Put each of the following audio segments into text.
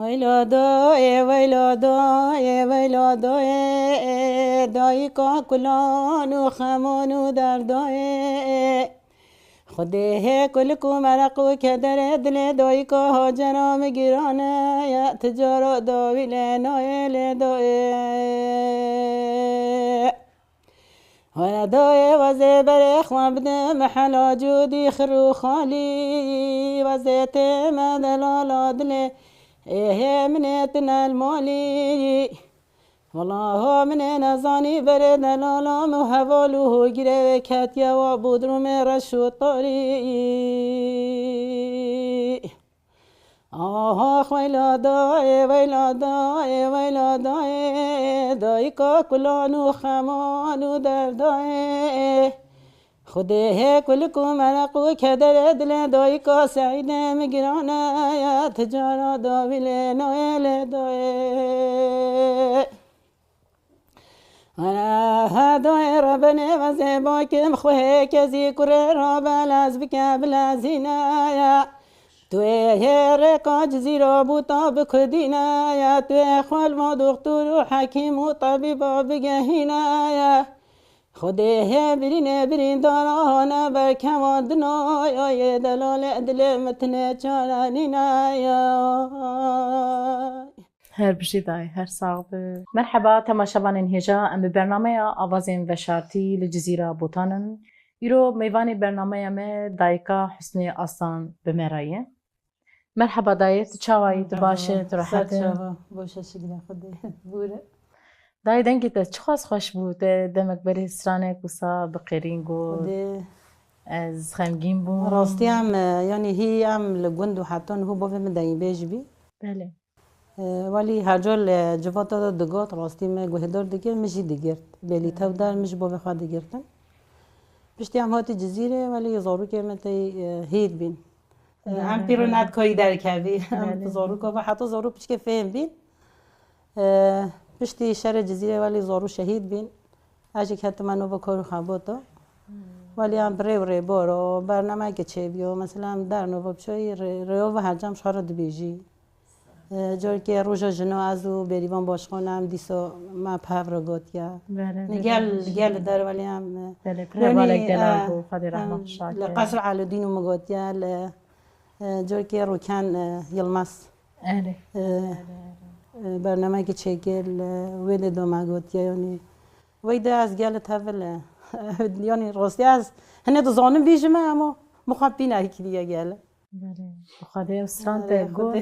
ویلادای ویلادای ویلادای دایی کا کلان و خمان و دردای خدای کل کو مرقو که در دل دایی کا هاجرام گیرانه یا تجارت داوی لنای لدای ولدای وزی بر خواب ده محلا جودی خرو خالی وزی تیم دلالا دلی ایه منتنا المالی والله من نزانی بر دلالا مهوالو گیره کتیا و بودروم رشو طاری آه ویلادای ویلادای ویلادای دایی کا کلانو خمانو دردای خدای کل کو مرقو که در دل دایی کا سعید مگرانه یا تجارا داویل نویل دای هدای ربنه و زیبا کم خواه کزی کره رابل از بکبل از اینه توی رکا جزیرا بوتا بکدینه یا توی خال و دکتر و حکیم و طبیب بگهینه خدای برین برین دارانه بر کمادنا یا دلال دل متن چارانینا هر بجي داي هر صعب. مرحبا تماشاوان انهجا ام برنامه آوازین و شارتی لجزیره بوتانن ایرو میوان برنامه ام دایکا حسنی آسان بمرایه. مرحبا دایت چاوایی باشه راحت باشه شکر خدای بوره دای دنگی ته چخواست خوش بود دمک بری سرانه کوسا بقیرین گو از خمگین بود راستی هم یعنی هی هم لگوند و حتی هو باید من دایی بیش بی بله ولی هر جال جوات داد دگات راستی من گوهدار دیگر میشی دیگرد بلی تو در میش با بخواد دیگرتن پشتی هم هاتی جزیره ولی زارو که من تی هید بین هم پیرو ند کاری در کردی هم زارو که و حتی زارو پیش که فهم بین پشتی شهر جزیره ولی زارو شهید بین اجی که حتی منو با کارو خباتا ولی هم ری بارو برنامه که چه بیو مثلا در نو بچای ریو و حجم شهر دبیجی جایی که روزا جنو از او بریوان باشخانم دیسا ما پاور گوتیا نگل در ولی هم بله پربالک دلارو خدای رحمت شاکر لقصر علودین و مگوتیا جایی که روکن یلمس برنامه که چگل وید دو مگوتیا یعنی وید از گل تول یعنی راستی از هنه دو زانم بیجمه اما مخابین ایکی دیگه گل بله خدای استرانت گو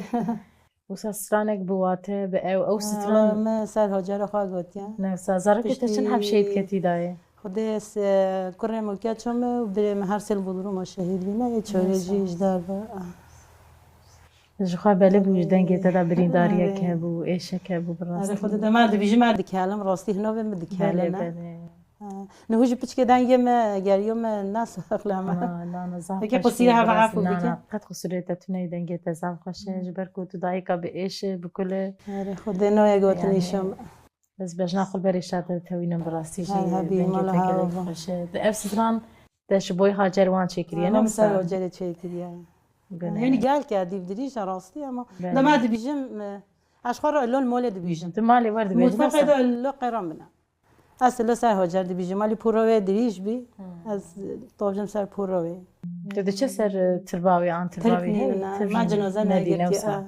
وسا سترانك بواته او ستران ما سر هاجر خواه گوتیا نه سازار که تشن هم شهید کتی دای خدای کره ملکت شما و بریم هر سال بودرو ما شهید بینه یه چاره جیش در با جخوا بله بوجدن گیتا دا برینداریه که بو ایشه که بو براستی خود دا مرد بیجی مرد کلم راستی هنو بیم دی کلم بله نهوجی پچ که دنگیم گریوم ناس اخلام لا نزاف که قصیره ها عفو بکن قد خسرت تنی دنگی تزام خوشه جبر کو تو دایکا به ایشه بکل خود نوع گوتنیشم بس بجنا خل بریشات توینم براستی جی دنگی تگلی خوشه اف ستران دش بوی هاجر وان چکریه نه مثلا هاجر چکریه یعنی گل کردی بدریش راستی اما لما دي بيجم اشخار اللون مال دي بيجم تمالي ورد بيجم متفق ده اللو قرام بنا اصل سر هاجر دي بيجم مالي پوروه دریش بی از طاجم سر پوروه ده چه سر ترباوی آن ترباوی ما جنازه نگرتی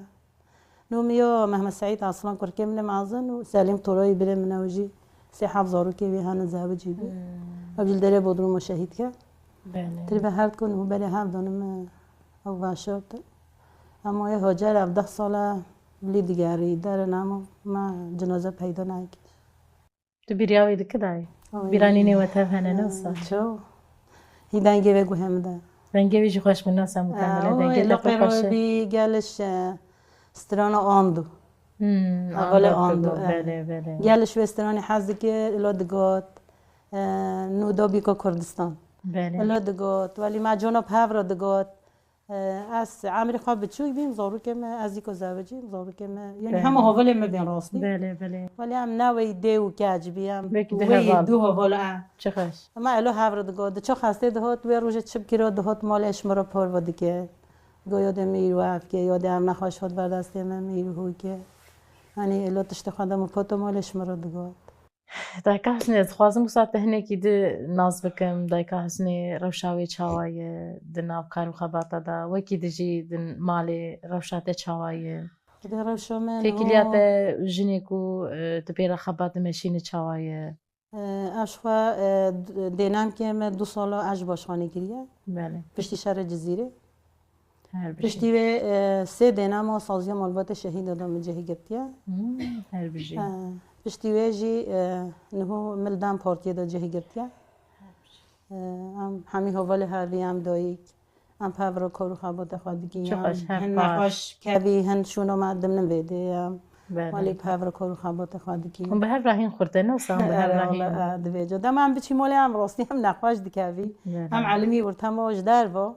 نوميو مهما سعيد اصلا كركي من معزن وسالم طوراي بلا منوجي سي حافظارو كي هانا زاوجي بي قبل دري بودرو مشاهد كا تربه هرد كن هو بلا هم دونم او باشد اما یه هاجر 17 ساله لی دیگری در نامو ما جنازه پیدا نکرد تو بیریاوی دکه دای بیرانی نیوته هنه نوسا چو هی دنگه بگو هم ده دنگه بیجی خوش من نوسا مکمله دنگه لقو خوشه بی گلش استران آندو اول آندو گلش و استران حزی که الادگات نودا بیکا کردستان الادگات ولی ما جناب هفر دگات از عمری خواب بچوی بیم زارو که ما از دیگه زوجیم زارو که ما یعنی همه حواله ما بین راستی بله ولی هم نوی دیو کاج بیم وی دو حواله چخش ما الو هفر دگاد چه خسته دهات و روز چپ کرد دهات مالش مرا پر و دیگه یاد میروه که یاد هم نخواهش خود بر دست من میروه که هنی الو تشت خودم پاتو مالش مرد گاد دایکا حسنی از خوازم بسات هنکی ده ناز بکم دایکا حسنی روشاوی چاوایه ده ناو کارو خباتا دا وکی دجی ده مالی روشات چاوایه خدا روشا من تکیلیات جنیکو تپیرا خبات مشین چاوایه اشوا دینم که من 2 سال اج باشخانه گریه بله پشتی شهر جزیره هر بجی پشتی و 3 دینم و سازی مالبات شهید دادم جهی گرتیه هر بجی پشتی و جی نهو ملدم پارتی دا جهی گرتیه همی حواله هاوی هم دایی هم پاورو کارو خبات خواهدگی چخش هر هن پار نخواش کبی هن شونو مردم نبیده ولی بله پاورو کارو خبات خواهدگی هم به هر راهین خورده نه سام به هر راهین دویجا دم هم بچی مالی هم راستی هم نخواش دکوی هم علمی ورتم واج در با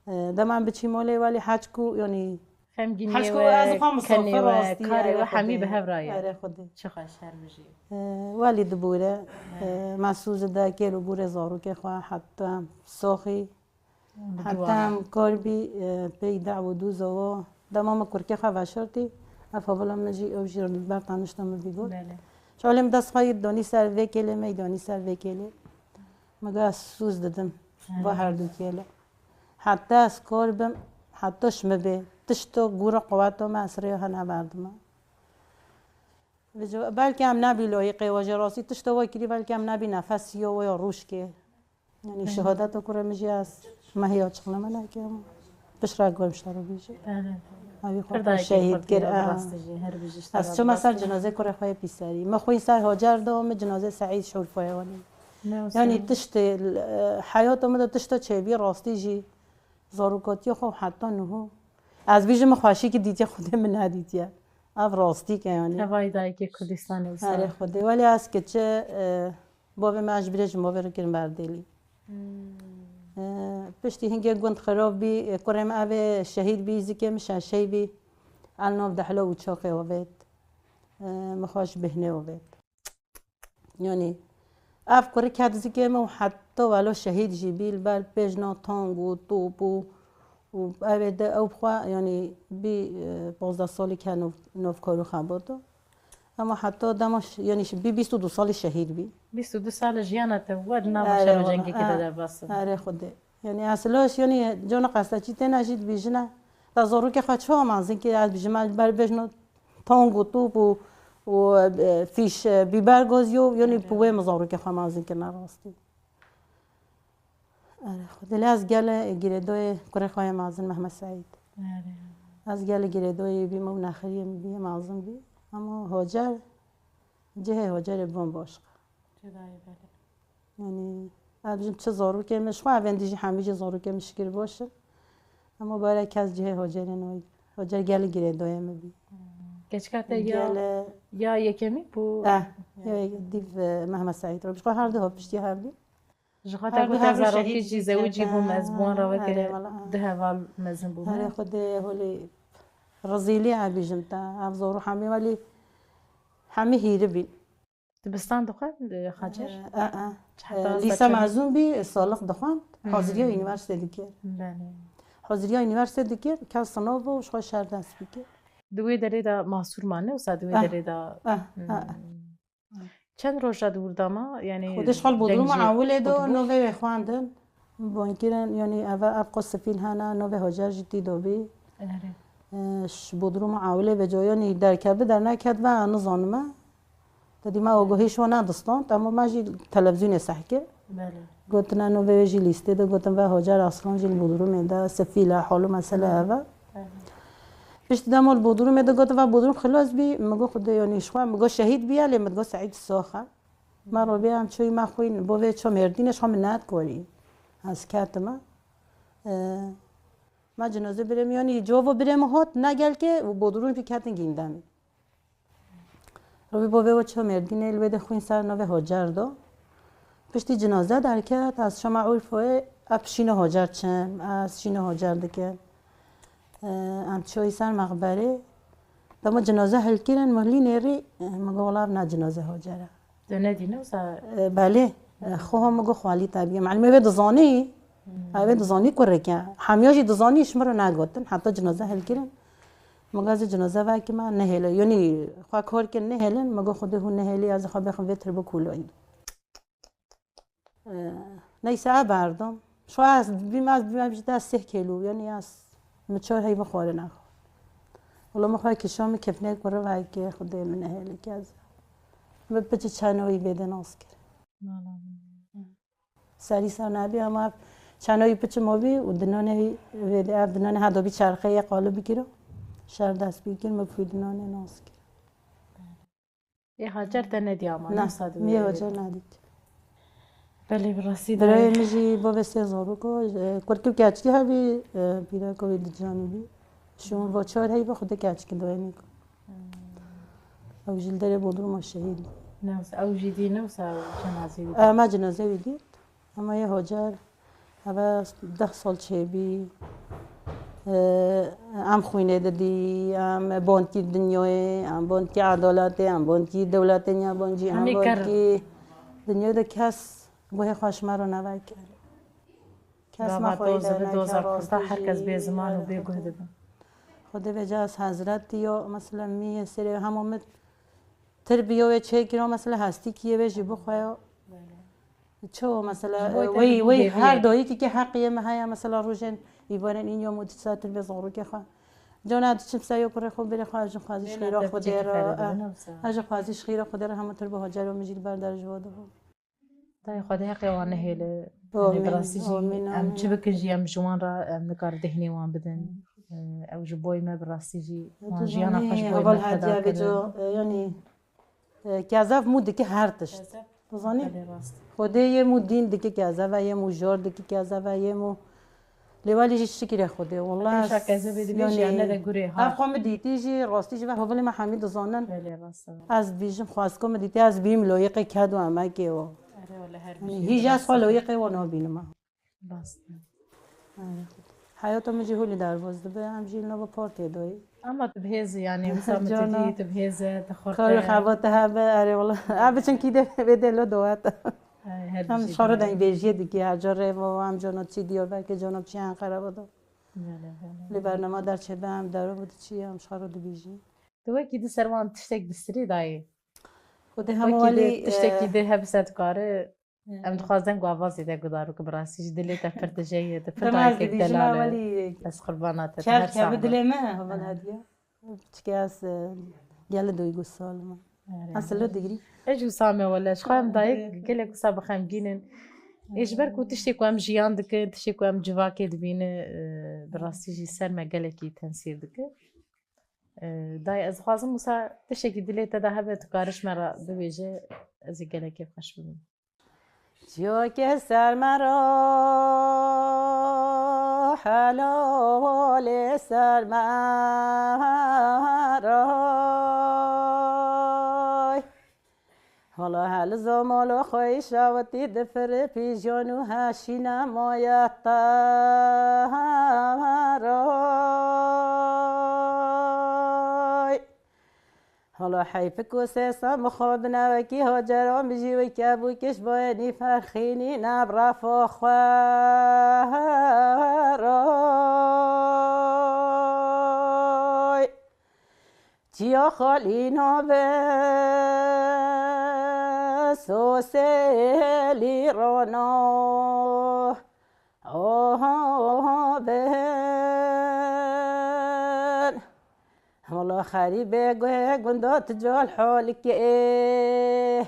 دم هم بچی مالی ولی حج کو یعنی خمگینی حج کو و از خام کنی مسافر و راستی کاری و همی به هر راهی آره خودی چخش هر بجی ولی دبوره مسوز دا که رو بوره زارو که خواه حتی ساخی حتی هم کار بی پی دعو دو زوا دمام کرکه خواه وشرتی افاولا مجی او جیر برطانشتم بیگود بله شالم دست خواهید دانی سر وکیله میدانی سر وکیله مگه سوز دادم با هر دو کیله حتی از کار بم حتی شمه تشتو گور قواتو مسریه ها نبردم بلکه هم نبی لایقه واجه راستی تشتو وای کری بلکه هم نبی نفسی و یا روش که یعنی شهادت و کرم میجی از مهیا چقنه منه که بش را گرم شتارو بیجی بله اوی خود شهید کرد از چه مثلا جنازه کره خواه پیسری ما خوی سر هاجر دام جنازه سعید شور فایوانی یعنی تشت حیات آمده تشت چه بی راستی جی زاروکاتی خو حتی نهو از بیش مخواشی که دیدی خود من ندیدی اف راستی که یعنی هوای دایی که کردستان آره وسط خوده ولی از که چه باب مجبوره جمع رو کردم بردلی پشتی هنگه گوند خراب بی کرم اوه شهید بی زی که مشان شی بی الناف دحلا و چاقه وید مخواش بهنه وید یعنی اف کره کد زی که مو حتی ولو شهید جی بیل بر پیجنا تانگ و توپ و اوه ده او بخوا یعنی بی 15 سالی که نوف کارو خباتو اما حتی دمش یعنی بی 22 سال شهید بی 22 سال جیانت ود نباشه رو جنگی که در باسه آره خوده یعنی اصلاش یعنی جان قصد چی تنجید بیجنه تزارو که خواهد هم از اینکه از بیجمال بر بجنو تانگ و توپ و فیش بیبر گازیو یعنی پوه مزارو که خواهم از اینکه نراستی آره خوده لی از گل گیردوی کره خواهی معظم محمد سعید از گل گیردوی بیم و نخری بیم معظم بی اما هاجر جه هاجر بون باشق یعنی از چه زارو که مش خواه اوندیجی همیشه زارو که مشکل باشه اما برای کس جه هاجر نوی هاجر گل گیردوی مبی کچکت یا یکمی بو یا دیو محمد سعید رو بشقا هر دو ها پشتی هر دی جخاطر بود از زاروکی جی زوجی بو مزبون را وکره ده وال مزن بو هر خود هولی رزیلی عبیجم تا افزارو همه ولی همه هیره بی دبستان دخواه خاجر لیسا معزوم بی سالق دخواه حاضری ها یونیورسیتی دیگر حاضری ها یونیورسیتی دیگر که صناب و شخواه شهر دست بی دوی داره دا محصور مانه و سا دوی داره دا چند روش دور داما یعنی خودش خال بودرو معاوله دو نوه خواندن بانکیرن یعنی ابقا سفیل هانا نوه هاجر جدی دو بی بودرو معاوله به جایانی در کبه در نکد و نظانمه دادی ما آگاهیش و ندستان اما ما جی تلویزیون سحکه گفتن نوه جی لیسته دو گفتن و هاجر اصلا جی بودرو میده سفیل حالو مسئله اوه پشت دمال بودرو میده گفت و بودرو خلاص بی مگو خود یعنی شخواه مگو شهید بیا لی مگو سعید ساخه ما رو بیام چوی ما خوین بوه چو مردینش هم ند کوری از کات ما جنازه بریم یعنی جواب بریم هات نگل که بودرو پی کاتن گیندم رو بوه و چو مردین الوده خوین سر نوه هاجر دو پشتی جنازه در کات از شما عرفه ابشین هاجر چم از شین هاجر دکه ام چوی سر مقبره دما جنازه حل کردن مالی نری مگو والله نه جنازه هاجره دونه دینه وسا بله خوهم مگو خالی طبیعه معلومه به دزانی اوه دزانی کره که همیشه دزانیش مرا نگاتن حتی جنازه هل کردن مگه از جنازه وقتی من نهله یعنی خواهد کار که نهلن مگه خود هون نهلی از خواب بخوام ویتر بکولایی نیسه بردم شو از بیم بیشتر از 3 کیلو یعنی از مچار هی بخوره نخور ولی مخواه که شام کفنه کره و که خود من نهلی که از بچه چنایی بده ناس کرد سری سر نبی اما چنایی بچه ما بی و دنانه ویده دنانه هدابی چرخه یه قالبی کرد شهر دست بگیر مفید نانه ناس کرد یه هاجر تا ندی آما نه میه هاجر ندید بله براستی برای میجی با وسیع زارو کو کرکی کچکی هایی پیدا کوی جانبی شون با 4 هایی با خود کچکی دوای میکن او جلدره بودرو شهید نوس او جدی نوس او جنازه بود ما جنازه ویدید اما یه هاجر هوا 10 سال چه بی ام خوینه دادی ام بانکی دنیای ام بانکی عدالت ام بانکی دولت نیا بانجی ام بانکی دنیا ده کس گوه خوش مرا نوای کرد کس ما خویده نکرد هر کس به زمان و به گوه دادن خود وجه از حضرت یا مثلا می سری همومت تربیه و چه کرا مثلا هستی کیه وجه بخواه چه مثلا وی هر دایی که حقیه مهیا مثلا روشن میبارن این یا مدت به زارو که خواه جان چه سایه پر خوب بره خواه اجن خوازیش خیره خودی را اجن خوازیش خیره خودی را همونطور به هاجر و مجید بردار جواده بود دای خدای حقی وانه هیله براستی جی ام چه بکجی ام جوان را ام نکار دهنی وان بدن او جبوی ما براستی جی وان جیانا خوش بوی ما خدا کرد یعنی که ازاف مود که هر تشت بزنی خودی یه مودین دیگه که ازاف و یه موجار دیگه که ازاف و یه مو لیوالی شکر خودی والله شکایت بدی بیشتر نه گوری ها افقام دیتی جی راستی جی و حالی ما حمید زانن از بیشم خواست کم دیتی از بیم لایق کدو اما که و هیچ از حال لایق و نابینم حیاتم جهولی در وزده به همجیل نو پارتی دایی اما تبهز يعني مسامتي تبهز تخرج كل خبطها بأري والله أبتشن كده بدلو دوات هم شارو دنی بیجی دیگه هجاره و هم جانا چی دیار بلکه جانا چی انقره بوده لی برنامه در چه به هم داره بود چی هم شارو دی بیجی تو کی دی سروان تشتک دستری دایی خود هم ولی تشتکی ده هبست کاره ام دخوازن گو آوازی ده گدارو که براسیش دلی تفرد جایی تفرد که دلاله از قربانات هر که بدلی ما اول هدیه چکی از گل دوی گو سال ما اصلا دیگری اجو سامه ولا شخام دایک گله کو ساب خمگینن ايش بركو تشتكو ام جيان دك تشتكو ام جواكي دبينه براسي جي سر مقالكي تنسير دك داي از خوازم موسى تشتكي دليتا دا هبه تقارش مرا ببيجه از قالكي خوش ببين جو که سر مرا حلال سر مرا حالا حال زمالو خوی شاوتی دفر پیجانو هشی نمایت ترای حالا حیف کوسه سم خواب نوکی هاجرام بجیوی که بو کش باینی فرخینی نبرفا خوارای جیا خالی نابه سوسلی رانا بن حالا خریبه گوه گندات جال حال که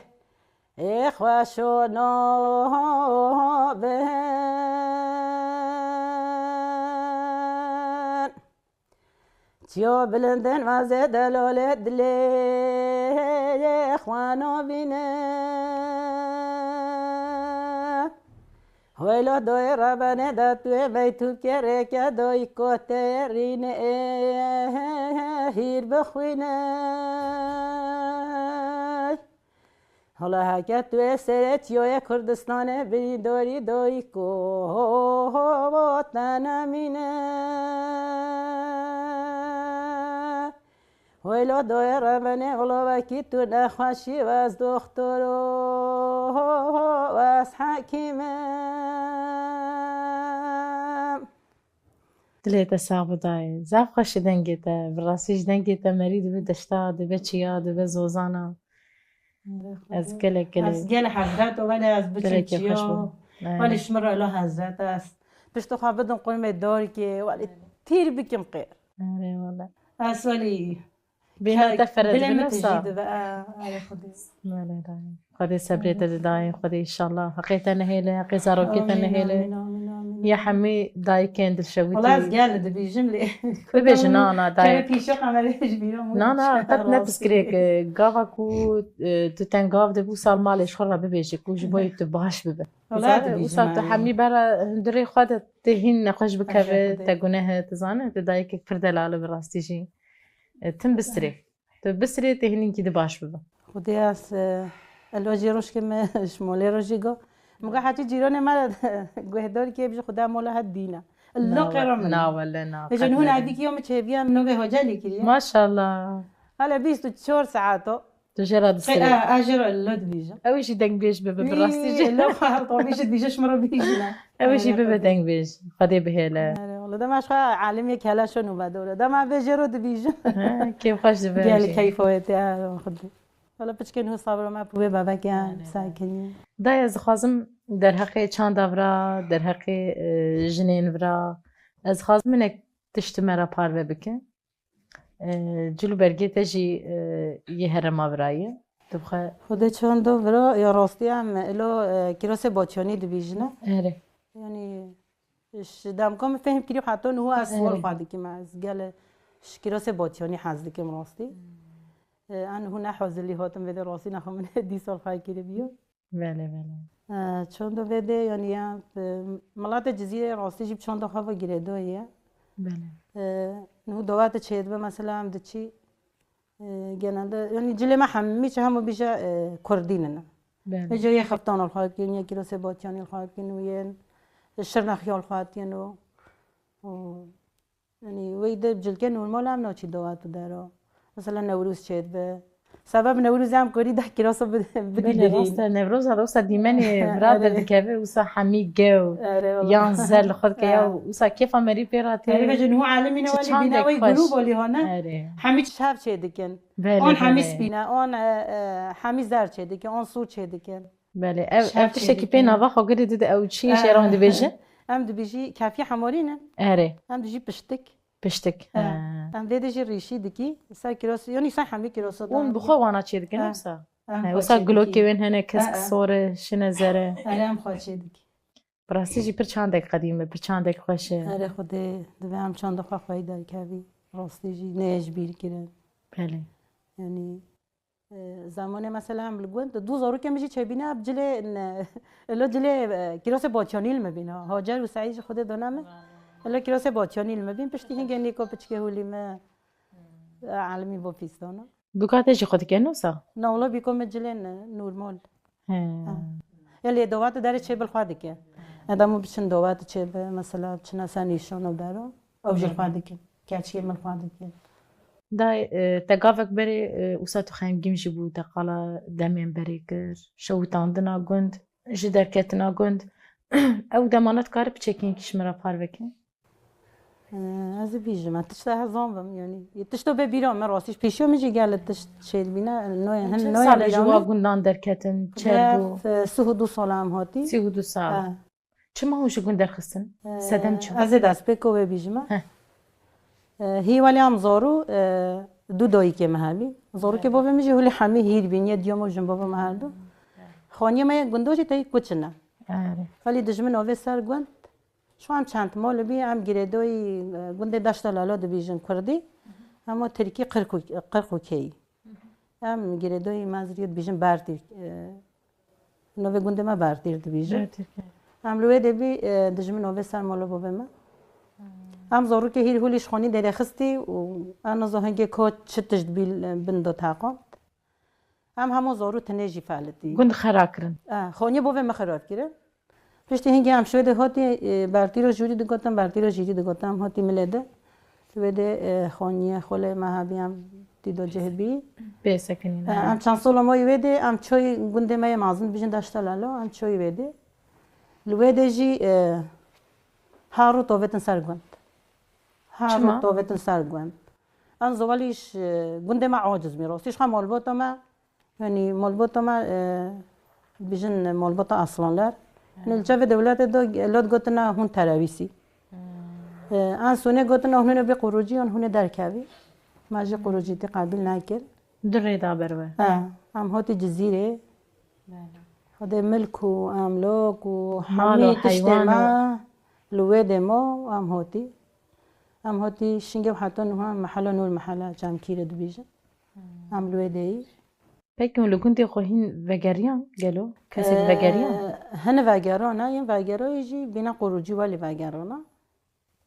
خوشونا بن جیا بلندن وزه دلاله دلی خوانا بینه ویلا دوی ربنه دا توی بیتو کره که دوی کترینه هیر بخوینه حالا هکه توی سره چیوی کردستانه بری داری دوی کو تنمینه ویلا دوی ربنه ولا وکی تو نخوشی و از دختر و از حکیمه دلێتە ساغدای زاف خەشی دەنگێتە بڕاستیش دەنگێتە مەری دەبێ دەشتا دەبێت چیا دەبێت زۆزانە ئەس گەلێک از گل حضرت و ولی از گەلێکی خۆش بچه بوو ولی شمر اله حضرت است پشت خواه بدن قلم داری که ولی تیر بکم قیر ئەرێ وەڵا از ولی بێنەتە فەرەت دلم بنەفسا تجید و آره خودش خودی سەبرێتە دەداین خودی ئیشەڵڵا حەقێتە نەهێلێ حەقی زارۆکێتە نهێلێ یا هەمووی دایکێن والله از دڵشەوتی گل دبیجم لی ببێژە نانا که دایک پیشو قمرش بیرم نانا قەت نەپسکرێک گاڤک و تو تەن گاو دەبوو ساڵ ماڵێش خۆڕا ببێژێک و ji بۆی tu baş bibe wisa tu hemî bera hundirê xwe de tu hîn nexweş bikeve te gunehe tu zane tu dayekek pir delal bi rastî jî tim bistirê tu bistirê tê hînînkî di baş bibe خودی از الواجی روش که من شمالی روشی گو مگه حتی جیران من گوهداری که بیش خدا مولا هد دینه الله قرار من ناوله نا جنون عادی که یوم چه بیام نوبه هجلی کردیم ماشاءالله حالا 24 ساعتو tu jê ra distirê اجر الله دبیجم ew jî deng bêj bibe bi rastî jî الله خواهر طبیش دبیجش مرا بیجنا ew jî bibe deng bêj xwedê bihêle والله دم اشخا عالمی کلا شنو بدوره دم بجرو دبیجم kêf xweş dibe گل کیفایتی خودی حالا پچکن هو صبر ما بوه بابا گم ساکنی دای ez dixwazim derheqê çanda vira derheqê jinên vira ez dixwazim minek tiştî me re parve bikin cilû bergê te jî yê herema virayê dibxe خود چون دو برا یا راستی هم الو کلاس باچانی دبیجنه erê يعني دام كم فهم كريم حتى إنه هو أسوار فادي كم از قال كلاس باچانی حزدی که راستی أنا هنا حوز اللي هاتم بده راستی نخوام من دي سال خواهی کرده بیو بله بله چون دو بده يعني ملات جزیره راستی جیب چون دو خواه گیره دویه بله نهو دوات چید به مثلا هم دچی گنده يعني جلی ما همی چه همو بیشه کردینه بله جای خفتان الخواهد کن یا کلاس باچانی الخواهد کن و یه شرنخی الخواهد کن و يعني ويدا بجلكن نورمال هم ناچی دوات داره مثلا نوروز چید به سبب نوروز هم کاری ده کلاس بله راست نوروز هذا وسا دیمنی برادر دکوه وسا حمی گو یان زل خود که یا وسا کیف امری پیراتی تعرف جنو عالمی نوالی بیناوی گلو بالی ها نه همی شب چید کن آن همی سپینه آن همی زر چید کن آن سور چید کن بله اف تشکی پینا و خاگری دیده او چی شیران دی بیجه هم دی بیجی کافی حمارینه اره هم دی پشتک پشتک هم دیده جی ریشی دکی سا کلاس یعنی سا همی کلاس دارم اون بخوا وانا چید کن وسا وسا گلوکی وین هنه کس کسوره شنه زره اره هم خواه چید کی براستی جی پر چندک قدیمه پر چندک خوشه اره خوده دوه هم چند خواه خواهی در کبی راستی جی نیج بیر کرن بله يعني زمان مثلا هم لگوند دو زارو که میشه چه بینه بجله الو جله کلاس باچانیل مبینه هاجر و سعید خود دانمه الو کلاس باچانیل مبین پشتی هنگه نیکو پچکه هولی ما عالمی با پیستانه بکاته جی خود کنه وسا نه والله بیکم جله نورمال یلی دوات داره چه بالخواهد که ادامو بچن دوات چه مثلا چنا سنیشانو داره او جل خواهد که کچی من خواهد که دای تگافک بری وسا تو خیمگیم جی بود تقالا دمین بری کر شوتاندنا گند جی درکتنا گند او دمانت کار بچکین کش مرا پاروکن از بیجم تشت هزام بم يعني تشتو ببيرام من راسيش بيشو ميجي قالت تشت شيل بينا نوع هن نوع سال جوا گندان درکتن چربو سه دو سال هم هاتی 32 سال چما هوش گندر خستن سدم چما از دست بکو ببیجم هی ولی هم زارو دو دایی که محلی زارو که بابا میشه ولی همه هیر بینیه دیامو جنب بابا محلو خانیه ما گندوشی تایی کچنه ولی دجمن آوه سر گند شو هم چند مال بی هم گردوی گنده داشته لالا دبیجن کردی اما ترکی قرقو کی هم گردوی مازریت بیجن بردی نوه گنده ما بردیر دبیجن هم لوه دبی دجمن آوه سر مال بابا ما هم زارو که هیر هولیش خانی داره خستی و انا زهنگه که چتشت بیل بندو تاقام همو زارو تنجی فعلتی گند خرا کرن خانی بابا ما خراب کرد پشتی هنگی هم شده هاتی برتی رو جوری دگاتم برتی رو جیری دگاتم هاتی ملده شده خانیه خاله مهبی هم دیدو جهبی بسکنین هم چند سال ما یوده هم چای گنده مای مازن بیشن داشته لالا هم چای وده لوده جی هارو توبتن سرگند هم طوبت سرگوند ان زوالیش گنده ما عاجز میراستیش هم مالبوت ما يعني مالبوت ما بیشن مالبوت اصلانlar نلجا دولت دو لود گوتنا هون تراویسی ان سونه گوتنا هون به قروجی هون درکوی ماجی قروجی تی قابل نکرد دري دابر هم هاتی جزیره هذا ملك وأملاك مال وحمي تجتمع لواد ما هم هاتي شنجة وحتى نها محل نور محل جام كيرة دبيجة هم لوادي بيكون لو كنتي خوهين فيجاريان قالوا كاسك فيجاريان هن فاجرانا ين فاجرا يجي بنا قروجي والي فاجرانا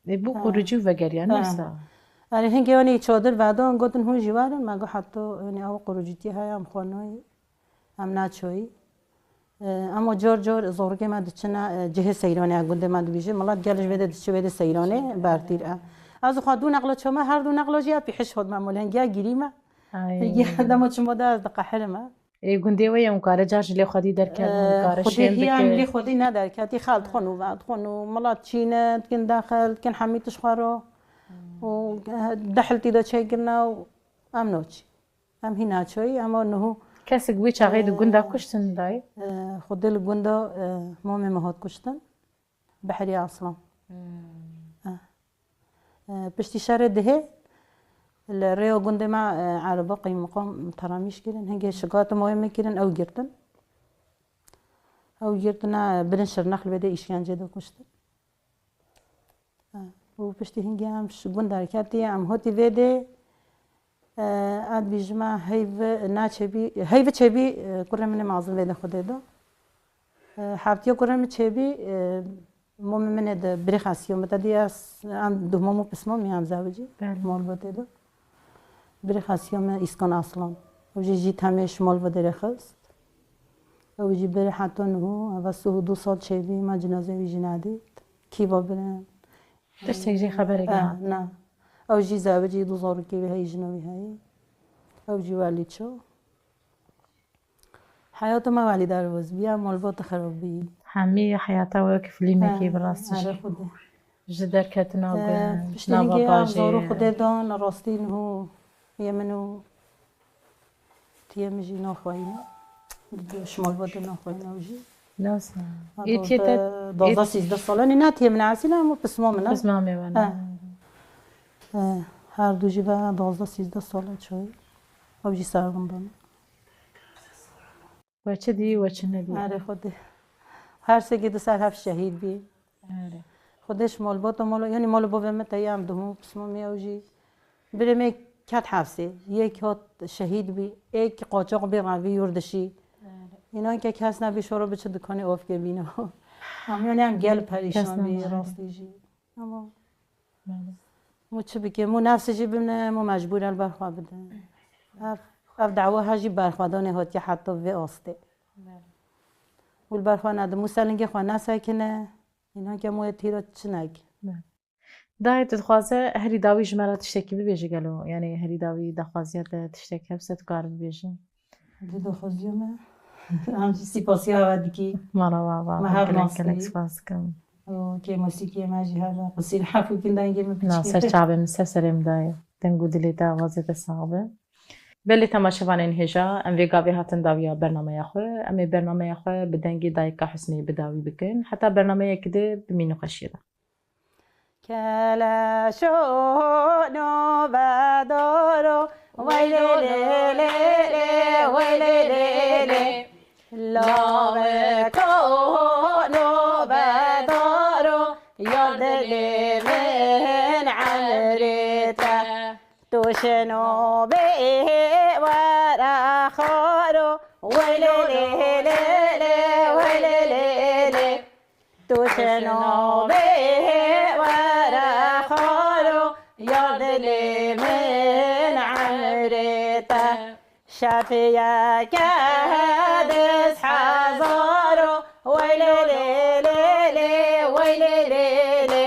بو قروجي وفيجاريان نفسها يعني هنگی ونی چادر بعدان گفتن هون جوارن مگه حتی ونی او قروجیتی های هم خانوی هم نچوی اما جور زورگی ما دچنا جه سیرانه اگونده ما دویجه ملات گلش بده دچه بده سیرانه برتیر از خود دو نقل چما هر دو نقل جیات پیش خود معمول هنگی گیریمه هنگی دم چما ده از دقیقه ما گونده وی ام کار جاش لی خودی در کرد کار خودی شیم هی هم لی خودی ندار کتی خالد خونو بعد خونو ملات چینه کن داخل کن حمیتش خارو و دحلتی دا چه گرنا و ام نوچی ام هی ناچوی اما نهو کسی گوی چاقی دو گونده کشتن دای خود الجندة مامي مهات كشتن بحري أصلا بشتي شهر ده الريو جندة مع على باقي مقام تراميش كيرن هنجي شقات مهمة كيرن أو جرتنا بنشر نخل بدأ إشيان جدا كشتن وبشتي هنجي هم جندة ركاتي هم هاتي بده اد بیجما هیو چبی کرم من معظم ویده خوده دا حبتیا کرم چبی مم من ده برخاسیو متدی از ام دومامو پسمو میام زوجی مال بوده دا برخاسیو من اسکان اصلا وجی جی تمش مال بوده رخست وجی بره حتی نهو واسه 2 سال چبی ما جنازه ویجی ندید کی با برن درست جی خبره نه او جي زوجي دو زوركي بهاي جنوي هاي او جي والدشو حياته ما والد الوز بيا مالبوت خرابي حمي حياته وكيف لي ماكي براستش جدر كتنا نابا زورو خده دان راستين هو يمنو تيمجي ناخوينا شمال بود ناخوينا وجي ناس يتيتا 12 ساله نه تيم نعسينا مو بسمامنا بسمامي وانا هر دو جی و 12 ساله چای او جی سرگندان و چه دی و چه ندی آره خوده هر سه که دو سر هفت شهید بی آره خودش مال با تو مال یعنی مال با ومت تیام دهم بسم می او جی بریم کت حفصه یک هات شهید بی یک قاچاق بی روی یوردشی اینا که کس نبی شورا بچه دکانی آف که بینا هم یعنی هم گل پریشان بی راستی جی اما مو چه بگم مو نفسشی ببینه مو مجبور البرخوا بده اف دعوا هجی برخوادانه هاتی حتی و آسته ول برخوا نده مو سلنگی خواه نسکنه اینا که مو تیرا چه نگی دای تدخوازه هری داوی جمرات تشتکی ببیجی گلو یعنی هری داوی دخوازیت تشتکی هفست کار ببیجی دی دخوازیومه همچی سپاسی آودی که مرا ما هر ناستی سپاس کم که موسیقی ماجی هر قصیر حفو بندنگی نا سر شعبه من سرم دای تنگو دلیتا وازیت صعبه بلی تماشاوان انهجا ام ویگاوی هاتن داویا برنامه خو امی برنامه خو بدنگی دایکا حسنی بداوی بکن حتی برنامه کده بمینو قشیده کلا شونو بدارو ویلی لی ویلی لی لاغ کونو بدارو یاد لی من عمریتا توشنو بی ورا خارو ویلی لی ویلی لی توشنو بی من عمرته شافيا كادس حزارو ويلي ليلي ويلي ليلي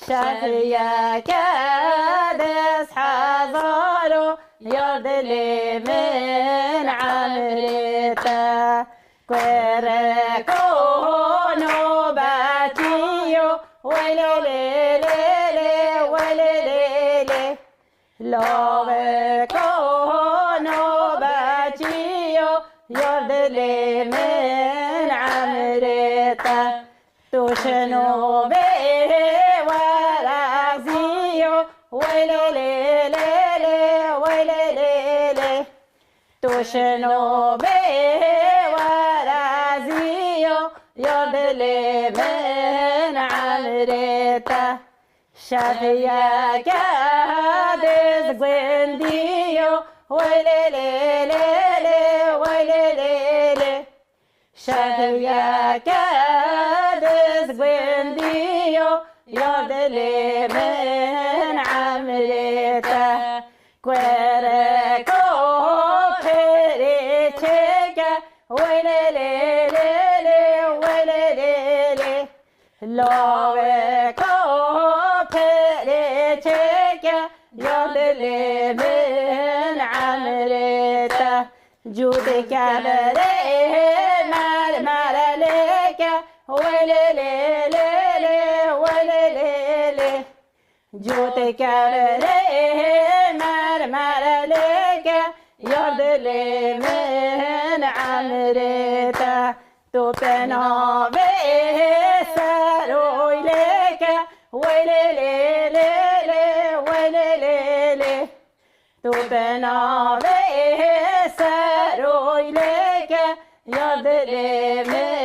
شافيا كادس حزارو يرد لي من عمرته كويركونو باتيو ويلي ليلي ويلي لاوه کانو بچیو یار دل من عمرتا تو شنو به ورازیو ویلیلیلی ویلیلیلی تو شنو به ورازیو یار دل من عمرتا شفیع کدز زندیو ویلیلیلی ویلیلیلی شفیع کدز زندیو یار دل من عمرتا کورکو پری چگه ویلیلیلی ویلیلیلی لاوه کو پری چگه یار دل من عمرتا جود کبره مرمر لکه ویلیلیلی ویلیلیلی جود کبره مرمر لکه یار دل من عمرتا تو پناوه سروی لکه ویلیلیلی ویلیلیلی تو بناوه سروی لکه یار دل من